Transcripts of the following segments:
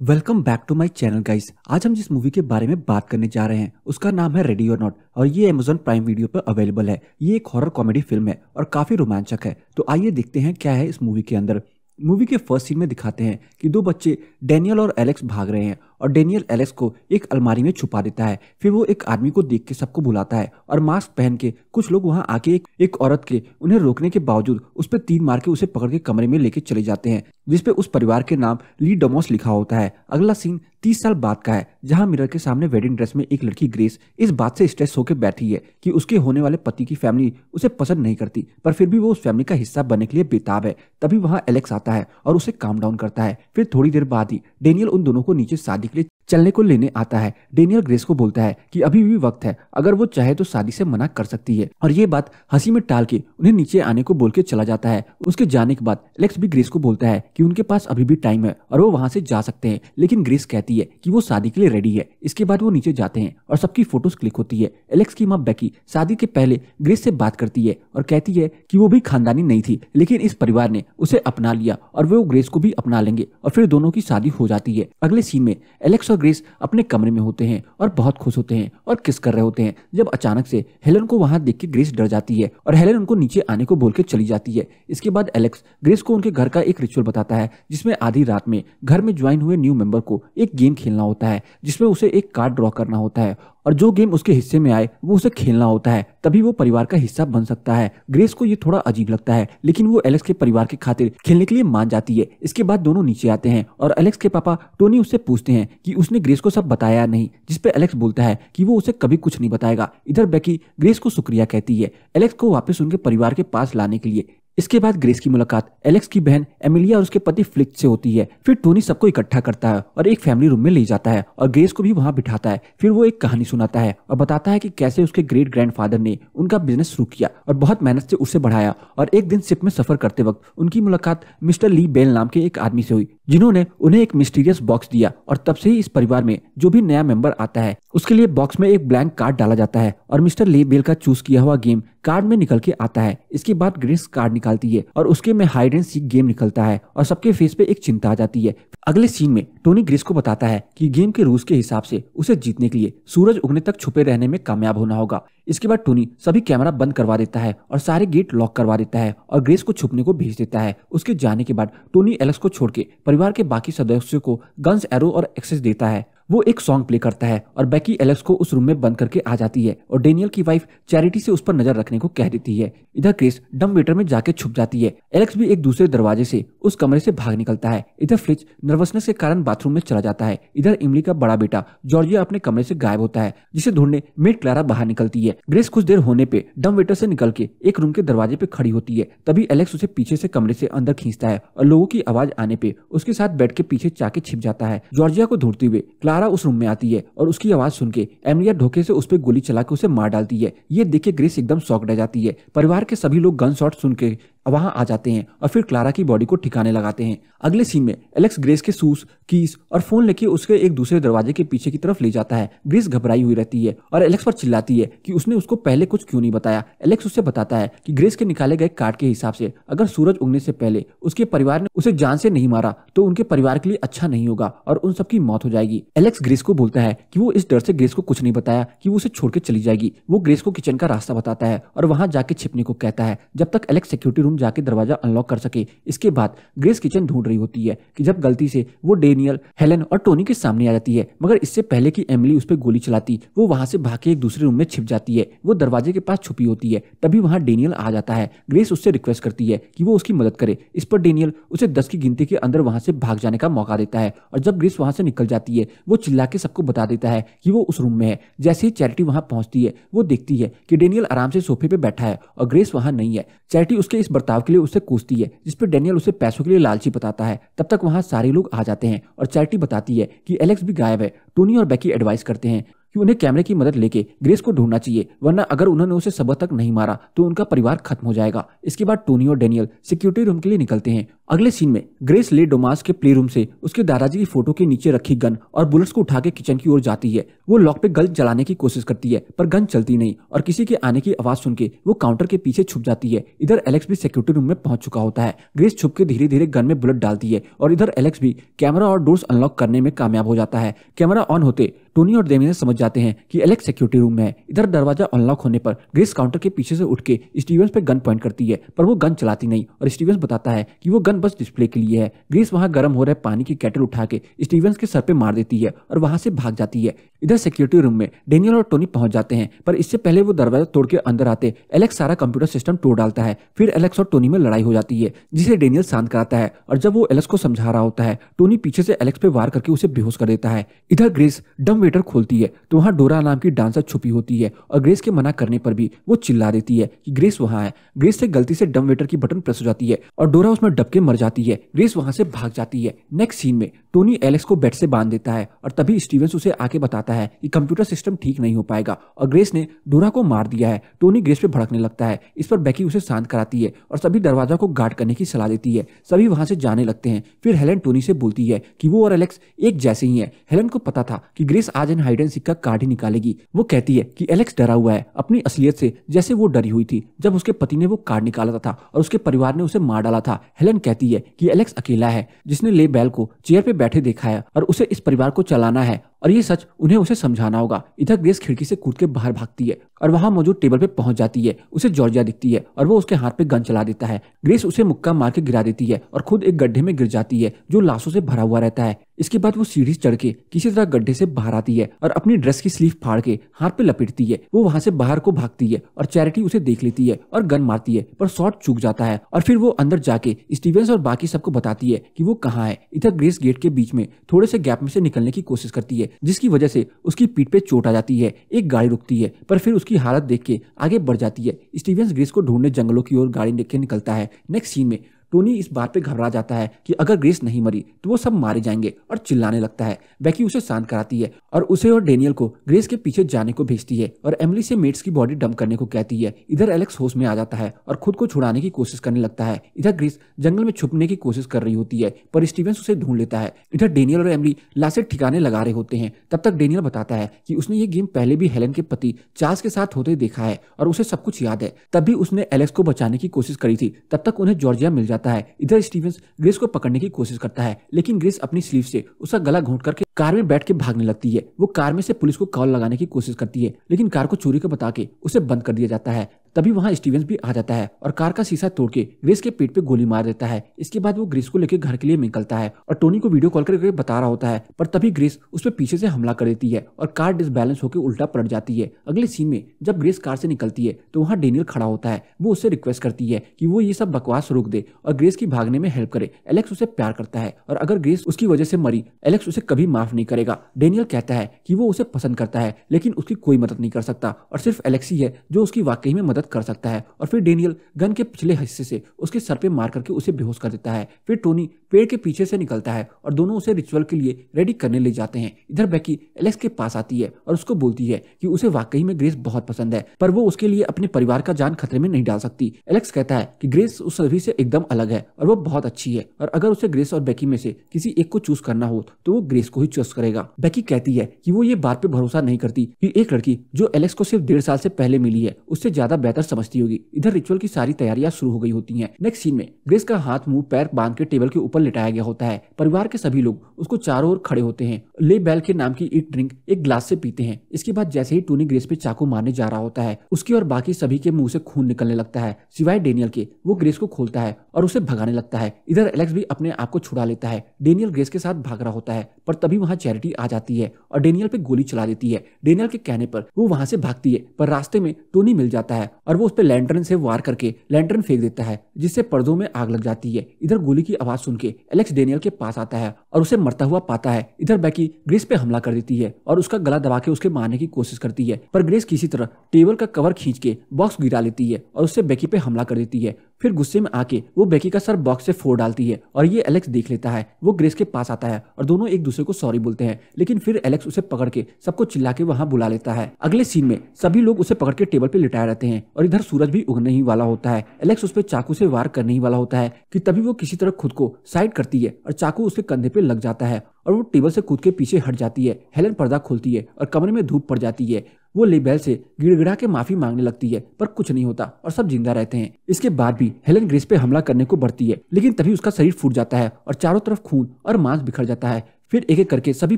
Welcome back to my channel guys. आज हम जिस मूवी के बारे में बात करने जा रहे हैं उसका नाम है रेडी और नॉट और ये Amazon प्राइम वीडियो पर अवेलेबल है। ये एक हॉरर कॉमेडी फिल्म है और काफी रोमांचक है। तो आइए देखते हैं क्या है इस मूवी के अंदर। मूवी के फर्स्ट सीन में दिखाते हैं कि दो बच्चे डैनियल और एलेक्स भाग रहे हैं और डैनियल एलेक्स को एक अलमारी में छुपा देता है। फिर वो एक आदमी को देख के सबको बुलाता है और मास्क पहन के कुछ लोग वहां आके एक औरत के उन्हें रोकने के बावजूद उस पर तीर मार के उसे पकड़ के कमरे में लेके चले जाते हैं, जिसपे उस परिवार के नाम ली डोमोस लिखा होता है। अगला सीन 30 साल बाद का है, जहां मिरर के सामने वेडिंग ड्रेस में एक लड़की ग्रेस इस बात से स्ट्रेस होकर बैठी है कि उसके होने वाले पति की फैमिली उसे पसंद नहीं करती, पर फिर भी वो उस फैमिली का हिस्सा बनने के लिए बेताब है। तभी वहां एलेक्स आता है और उसे काम डाउन करता है। फिर थोड़ी देर बाद ही डेनियल उन दोनों को नीचे शादी के लिए चलने को लेने आता है। डेनियल ग्रेस को बोलता है कि अभी भी वक्त है, अगर वो चाहे तो शादी से मना कर सकती है, और ये बात हंसी में टाल के उन्हें नीचे आने को बोल के चला जाता है। उसके जाने के बाद एलेक्स भी ग्रेस को बोलता है कि उनके पास अभी भी टाइम है और वो वहां से जा सकते हैं, लेकिन ग्रेस कहती है कि वो शादी के लिए रेडी है। इसके बाद वो नीचे जाते हैं और सबकी फोटोज क्लिक होती है। एलेक्स की माँ बेकी शादी के पहले ग्रेस से बात करती है और कहती है कि वो भी खानदानी नहीं थी, लेकिन इस परिवार ने उसे अपना लिया और वो ग्रेस को भी अपना लेंगे और फिर दोनों की शादी हो जाती है। अगले सीन में एलेक्स और ग्रेस अपने कमरे में होते हैं और बहुत खुश होते हैं और किस कर रहे होते हैं, जब अचानक से हेलन को वहां देख के ग्रेस डर जाती है और हेलन उनको नीचे आने को बोल के चली जाती है। इसके बाद एलेक्स ग्रेस को उनके घर का एक रिचुअल बताता है, जिसमें आधी रात में घर में ज्वाइन हुए न्यू मेंबर को एक गेम खेलना होता है, जिसमें उसे एक कार्ड ड्रॉ करना होता है और जो गेम उसके हिस्से में आए वो उसे खेलना होता है, तभी वो परिवार का हिस्सा बन सकता है। ग्रेस को ये थोड़ा अजीब लगता है, लेकिन वो एलेक्स के परिवार की खातिर खेलने के लिए मान जाती है। इसके बाद दोनों नीचे आते हैं और एलेक्स के पापा टोनी उससे पूछते हैं कि उसने ग्रेस को सब बताया नहीं, जिसपे एलेक्स बोलता है कि वो उसे कभी कुछ नहीं बताएगा। इधर बेकी ग्रेस को शुक्रिया कहती है एलेक्स को वापस उनके परिवार के पास लाने के लिए। इसके बाद ग्रेस की मुलाकात एलेक्स की बहन एमिलिया और उसके पति फ्लिक से होती है। फिर टोनी सबको इकट्ठा करता है और एक फैमिली रूम में ले जाता है और ग्रेस को भी वहां बिठाता है। फिर वो एक कहानी सुनाता है और बताता है कि कैसे उसके ग्रेट ग्रैंडफादर ने उनका बिजनेस शुरू किया और बहुत मेहनत से उसे बढ़ाया, और एक दिन शिप में सफर करते वक्त उनकी मुलाकात मिस्टर ली बेल नाम के एक आदमी से हुई, जिन्होंने उन्हें एक मिस्टीरियस बॉक्स दिया। और तब से ही इस परिवार में जो भी नया मेंबर आता है उसके लिए बॉक्स में एक ब्लैंक कार्ड डाला जाता है और मिस्टर ली बेल का चूज किया हुआ गेम कार्ड में निकल के आता है। इसके बाद ग्रेस कार्ड निकालती है और उसके में हाइड एंड सीक गेम निकलता है और सबके फेस पे एक चिंता आ जाती है। अगले सीन में टोनी ग्रेस को बताता है कि गेम के रूल्स के हिसाब से उसे जीतने के लिए सूरज उगने तक छुपे रहने में कामयाब होना होगा। इसके बाद टोनी सभी कैमरा बंद करवा देता है और सारे गेट लॉक करवा देता है और ग्रेस को छुपने को भेज देता है। उसके जाने के बाद टोनी एलेक्स को छोड़ के परिवार के बाकी सदस्यों को गन्स, एरो और एक्सेस देता है। वो एक सॉन्ग प्ले करता है और बेकी एलेक्स को उस रूम में बंद करके आ जाती है और डेनियल की वाइफ चैरिटी से उस पर नजर रखने को कह देती है। इधर ग्रेस डम वेटर में जाके छुप जाती है। एलेक्स भी एक दूसरे दरवाजे से उस कमरे से भाग निकलता है। इधर फ्लिच नर्वसनेस के कारण बाथरूम में चला जाता है। इधर इमली का बड़ा बेटा जॉर्जिया अपने कमरे से गायब होता है, जिसे ढूंढने मेड क्लारा बाहर निकलती है। ग्रेस कुछ देर होने पे डम वेटर से निकल के एक रूम के दरवाजे पे खड़ी होती है। तभी एलेक्स उसे पीछे से कमरे से अंदर खींचता है और लोगों की आवाज आने पे उसके साथ बेड के पीछे जाके छिप जाता है। जॉर्जिया को ढूंढते हुए क्लारा उस रूम में आती है और उसकी आवाज सुन के एमिलिया धोखे से उस पर गोली चला के उसे मार डालती है। ये देख के ग्रेस एकदम शॉक रह जाती है। परिवार के सभी लोग गन शॉट सुन के वहां आ जाते हैं और फिर क्लारा की बॉडी को ठिकाने लगाते हैं। अगले सीन में एलेक्स ग्रेस के शूज, कीज और फोन लेके उसके एक दूसरे दरवाजे के पीछे की तरफ ले जाता है। ग्रेस घबराई हुई रहती है और एलेक्स पर चिल्लाती है कि उसने उसको पहले कुछ क्यों नहीं बताया। एलेक्स उससे बताता है कि ग्रेस के निकाले गए कार्ड के हिसाब से अगर सूरज उगने से पहले उसके परिवार ने उसे जान से नहीं मारा तो उनके परिवार के लिए अच्छा नहीं होगा और उन सबकी मौत हो जाएगी। एलेक्स ग्रेस को बोलता है कि वो इस डर से ग्रेस को कुछ नहीं बताया कि वो उसे छोड़ के चली जाएगी। वो ग्रेस को किचन का रास्ता बताता है और वहां जाके छिपने को कहता है जब तक एलेक्स सिक्योरिटी रूम जाके दरवाजा अनलॉक कर सके। इसके बाद ग्रेस किचन ढूंढ रही होती है कि जब गलती से वो डेनियल, हेलन और टोनी के सामने आ जाती है, मगर इससे पहले कि एमिली उस पर गोली चलाती वो वहां से भाग के एक दूसरे रूम में छिप जाती है। वो दरवाजे के पास छुपी होती है। तभी वहां डेनियल आ जाता है। ग्रेस उससे रिक्वेस्ट करती है कि वो उसकी मदद करे। इस पर डेनियल उसे 10 की गिनती के अंदर वहां से भाग जाने का मौका देता है और जब ग्रेस वहां से निकल जाती है वो चिल्ला के सबको बता देता है कि वो उस रूम में है। जैसे ही चैरिटी वहां पहुंचती है वो देखती है कि डेनियल आराम से सोफे पे बैठा है और ग्रेस वहां नहीं है। चैरिटी उसके इस बर्ताव के लिए उससे पूछती है, जिस पर डेनियल उसे पैसों के लिए लालची बताता है। तब तक वहां सारे लोग आ जाते हैं और चैरिटी बताती है कि एलेक्स भी गायब है। टोनी और बेकी एडवाइस करते हैं कि उन्हें कैमरे की मदद लेके ग्रेस को ढूंढना चाहिए, वरना अगर उन्होंने उसे सुबह तक नहीं मारा तो उनका परिवार खत्म हो जाएगा। इसके बाद टोनी और डेनियल सिक्योरिटी रूम के लिए निकलते हैं। अगले सीन में ग्रेस ले डोमास के प्ले रूम से उसके दादाजी की फोटो के नीचे रखी गन और बुलेट्स को उठा के किचन की ओर जाती है। वो लॉक पे गन चलाने की कोशिश करती है पर गन चलती नहीं और किसी के आने की आवाज सुन के वो काउंटर के पीछे छुप जाती है। इधर एलेक्स भी सिक्योरिटी रूम में पहुंच चुका होता है। ग्रेस छुप के धीरे धीरे गन में बुलेट डालती है और इधर एलेक्स भी कैमरा और डोर्स अनलॉक करने में कामयाब हो जाता है। कैमरा ऑन होते टोनी और डेमियन समझ जाते हैं कि एलेक्स सिक्योरिटी रूम में है। इधर दरवाजा अनलॉक होने पर ग्रेस काउंटर के पीछे से उठ के स्टीवंस पे गन पॉइंट करती है पर वो गन चलाती नहीं और स्टीवंस बताता है कि वो गन बस डिस्प्ले के लिए है। ग्रेस वहां गर्म हो रहे पानी की केटल उठा के स्टीवंस के सर पे मार देती है और वहां से भाग जाती है। इधर सिक्योरिटी रूम में डेनियल और टोनी पहुंच जाते हैं पर इससे पहले वो दरवाजा तोड़ के अंदर आते एलेक्स सारा कंप्यूटर सिस्टम तोड़ डालता है। फिर एलेक्स और टोनी में लड़ाई हो जाती है जिसे डेनियल शांत कराता है और जब वो एलेक्स को समझा रहा होता है टोनी पीछे से एलेक्स पे वार करके उसे बेहोश कर देता है। इधर ग्रेस डम वेटर खोलती है तो वहां डोरा नाम की डांसर छुपी होती है और ग्रेस के मना करने पर भी वो चिल्ला देती है कि ग्रेस वहां है। ग्रेस से गलती से डम वेटर की बटन प्रेस हो जाती है और डोरा उसमें दब के मर जाती है। ग्रेस वहां से भाग जाती है। नेक्स्ट सीन में टोनी एलेक्स को बेड से बांध देता है और तभी स्टीवंस उसे आके बताता है कि कंप्यूटर सिस्टम ठीक नहीं हो पाएगा और ग्रेस ने डोरा को मार दिया है। टोनी ग्रेस पे भड़कने लगता है। इस पर बेकी उसे शांत कराती है और सभी दरवाजा को गार्ड करने की सलाह देती है। सभी वहां से जाने लगते हैं। फिर हेलेन टोनी से बोलती है कि वो और एलेक्स एक जैसे ही है। हेलेन को पता था कि ग्रेस आज इन हाइड एंड सीक का कार्ड ही निकालेगी। वो कहती है कि एलेक्स डरा हुआ है अपनी असलियत से, जैसे वो डरी हुई थी जब उसके पति ने वो कार्ड निकाला था और उसके परिवार ने उसे मार डाला था। हेलेन कहती है कि एलेक्स अकेला है जिसने ले बेल को चेयर पे बैठे देखा है और उसे इस परिवार को चलाना है और ये सच उन्हें उसे समझाना होगा। इधर ग्रेस खिड़की से कूद के बाहर भागती है और वहां मौजूद टेबल पे पहुंच जाती है। उसे जॉर्जिया दिखती है और वो उसके हाथ पे गन चला देता है। ग्रेस उसे मुक्का मार के गिरा देती है और खुद एक गड्ढे में गिर जाती है जो लाशों से भरा हुआ रहता है। इसके बाद वो सीढ़ी चढ़ के किसी तरह गड्ढे से बाहर आती है और अपनी ड्रेस की स्लीव फाड़ के हाथ पे लपेटती है। वो वहां से बाहर को भागती है और चैरिटी उसे देख लेती है और गन मारती है पर शॉट चूक जाता है और फिर वो अंदर जाके स्टीवंस और बाकी सबको बताती है कि वो कहाँ है। इधर ग्रेस गेट के बीच में थोड़े से गैप में से निकलने की कोशिश करती है जिसकी वजह से उसकी पीठ पे चोट आ जाती है। एक गाड़ी रुकती है पर फिर उसकी हालत देख के आगे बढ़ जाती है। स्टीवंस ग्रेस को ढूंढने जंगलों की ओर गाड़ी लेके निकलता है। नेक्स्ट सीन में टोनी इस बात पे घबरा जाता है कि अगर ग्रेस नहीं मरी तो वो सब मारे जाएंगे और चिल्लाने लगता है। बेकी उसे शांत कराती है और उसे और डेनियल को ग्रेस के पीछे जाने को भेजती है और एमिली से मेट्स की बॉडी डंप करने को कहती है। इधर एलेक्स होश में आ जाता है और खुद को छुड़ाने की कोशिश करने लगता है। इधर ग्रेस जंगल में छुपने की कोशिश कर रही होती है पर स्टीवंस उसे ढूंढ लेता है। इधर डेनियल और एमिली लाशें ठिकाने लगा रहे होते हैं। तब तक डेनियल बताता है कि उसने ये गेम पहले भी हेलेन के पति चार्ल्स के साथ होते देखा है और उसे सब कुछ याद है। तब भी उसने एलेक्स को बचाने की कोशिश करी थी। तब तक उन्हें जॉर्जिया मिल जाता है। इधर स्टीवंस ग्रेस को पकड़ने की कोशिश करता है लेकिन ग्रेस अपनी स्लीव से उसका गला घोंट करके कार में बैठ के भागने लगती है। वो कार में से पुलिस को कॉल लगाने की कोशिश करती है लेकिन कार को चोरी का बता के उसे बंद कर दिया जाता है। तभी वहां स्टीवंस भी आ जाता है और कार का शीशा तोड़ के ग्रेस के पेट पे गोली मार देता है। इसके बाद वो ग्रेस को लेकर घर के लिए निकलता है और टोनी को वीडियो कॉल करके बता रहा होता है पर तभी ग्रेस उस पर पीछे से हमला कर देती है और कार डिसबैलेंस होकर उल्टा पलट जाती है। अगले सीन में जब ग्रेस कार से निकलती है तो वहां डेनियल खड़ा होता है। वो उससे रिक्वेस्ट करती है कि वो ये सब बकवास रोक दे और ग्रेस की भागने में हेल्प करे। एलेक्स उसे प्यार करता है और अगर ग्रेस उसकी वजह से मरी एलेक्स उसे कभी माफ नहीं करेगा। डेनियल कहता है कि वो उसे पसंद करता है लेकिन उसकी कोई मदद नहीं कर सकता और सिर्फ एलेक्स ही है जो उसकी वाकई में मदद कर सकता है। और फिर डेनियल गन के पिछले हिस्से से उसके सर पे मार करके उसे बेहोश कर देता है। फिर टोनी पेड़ के पीछे से निकलता है और दोनों उसे रिचुअल के लिए रेडी करने ले जाते हैं। इधर बेकी एलेक्स के पास आती है और उसको बोलती है कि उसे वाकई में ग्रेस बहुत पसंद है पर वो उसके लिए अपने परिवार का जान खतरे में नहीं डाल सकती। एलेक्स कहता है कि ग्रेस उस सभी से एकदम अलग है और वो बहुत अच्छी है और अगर उसे ग्रेस और बेकी में से किसी एक को चूज करना हो तो वो ग्रेस को ही चूज करेगा। बेकी कहती है कि वो ये बात पे भरोसा नहीं करती कि एक लड़की जो एलेक्स को सिर्फ 1.5 साल से पहले मिली है उससे ज्यादा बेहतर समझती होगी। इधर रिचुअल की सारी तैयारियां शुरू हो गई होती हैं। नेक्स्ट सीन में ग्रेस का हाथ मुंह पैर बांध के टेबल के ऊपर लिटाया गया होता है। परिवार के सभी लोग उसको चारों ओर खड़े होते हैं। ले बेल के नाम की एक ड्रिंक एक ग्लास से पीते हैं। इसके बाद जैसे ही टोनी ग्रेस पे चाकू मारने जा रहा होता है उसके और बाकी सभी के मुंह से खून निकलने लगता है सिवाय डेनियल के। वो ग्रेस को खोलता है और उसे भगाने लगता है। इधर एलेक्स भी अपने आप को छुड़ा लेता है। डेनियल ग्रेस के साथ भाग रहा होता है पर तभी वहां चैरिटी आ जाती है और डेनियल पे गोली चला देती है। डेनियल के कहने पर वो वहां से भागती है पर रास्ते में टोनी मिल जाता है और वो उस पर लैंटर्न से वार करके लैंटर्न फेंक देता है जिससे पर्दों में आग लग जाती है। इधर गोली की आवाज सुन के एलेक्स डेनियल के पास आता है और उसे मरता हुआ पाता है। इधर बेकी ग्रेस पे हमला कर देती है और उसका गला दबा के उसके मारने की कोशिश करती है पर ग्रेस किसी तरह टेबल का कवर खींच के बॉक्स गिरा लेती है और उससे बेकी पे हमला कर देती है। फिर गुस्से में आके वो बेकी का सर बॉक्स से फोड़ डालती है और ये एलेक्स देख लेता है। वो ग्रेस के पास आता है और दोनों एक दूसरे को सॉरी बोलते हैं, लेकिन फिर एलेक्स उसे पकड़ के सबको चिल्ला के वहां बुला लेता है। अगले सीन में सभी लोग उसे पकड़ के टेबल पे लिटाए रहते हैं और इधर सूरज भी उगने ही वाला होता है। एलेक्स उस पर चाकू से वार करने ही वाला होता है कि तभी वो किसी तरह खुद को साइड करती है और चाकू उसके कंधे पे लग जाता है और वो टेबल से कूद के पीछे हट जाती है। हेलन पर्दा खोलती है और कमरे में धूप पड़ जाती है। वो लेबेल से गिड़गिड़ा के माफी मांगने लगती है, पर कुछ नहीं होता और सब जिंदा रहते हैं। इसके बाद भी हेलन ग्रेस पे हमला करने को बढ़ती है, लेकिन तभी उसका शरीर फूट जाता है और चारों तरफ खून और मांस बिखर जाता है। फिर एक एक करके सभी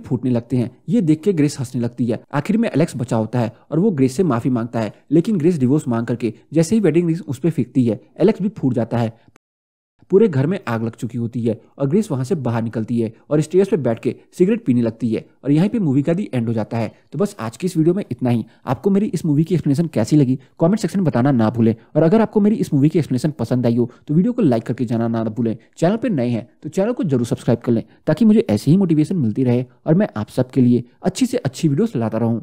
फूटने लगते हैं। ये देख के ग्रेस हंसने लगती है। आखिर में एलेक्स बचा होता है और वो ग्रेस से माफी मांगता है, लेकिन ग्रेस डिवोर्स मांग करके जैसे ही वेडिंग रिंग उस पर फेंकती है, एलेक्स भी फूट जाता है। पूरे घर में आग लग चुकी होती है और ग्रेस वहां से बाहर निकलती है और स्टेज पे बैठ के सिगरेट पीने लगती है और यहीं पे मूवी का दी एंड हो जाता है। तो बस आज की इस वीडियो में इतना ही। आपको मेरी इस मूवी की एक्सप्लेनेशन कैसी लगी कमेंट सेक्शन में बताना ना भूलें, और अगर आपको मेरी इस मूवी की एक्सप्लेनेशन पसंद आई हो तो वीडियो को लाइक करके जाना ना भूलें। चैनल पर नए हैं तो चैनल को जरूर सब्सक्राइब कर लें ताकि मुझे ऐसी ही मोटिवेशन मिलती रहे और मैं आप सबके लिए अच्छी से अच्छी वीडियोस लाता रहूं।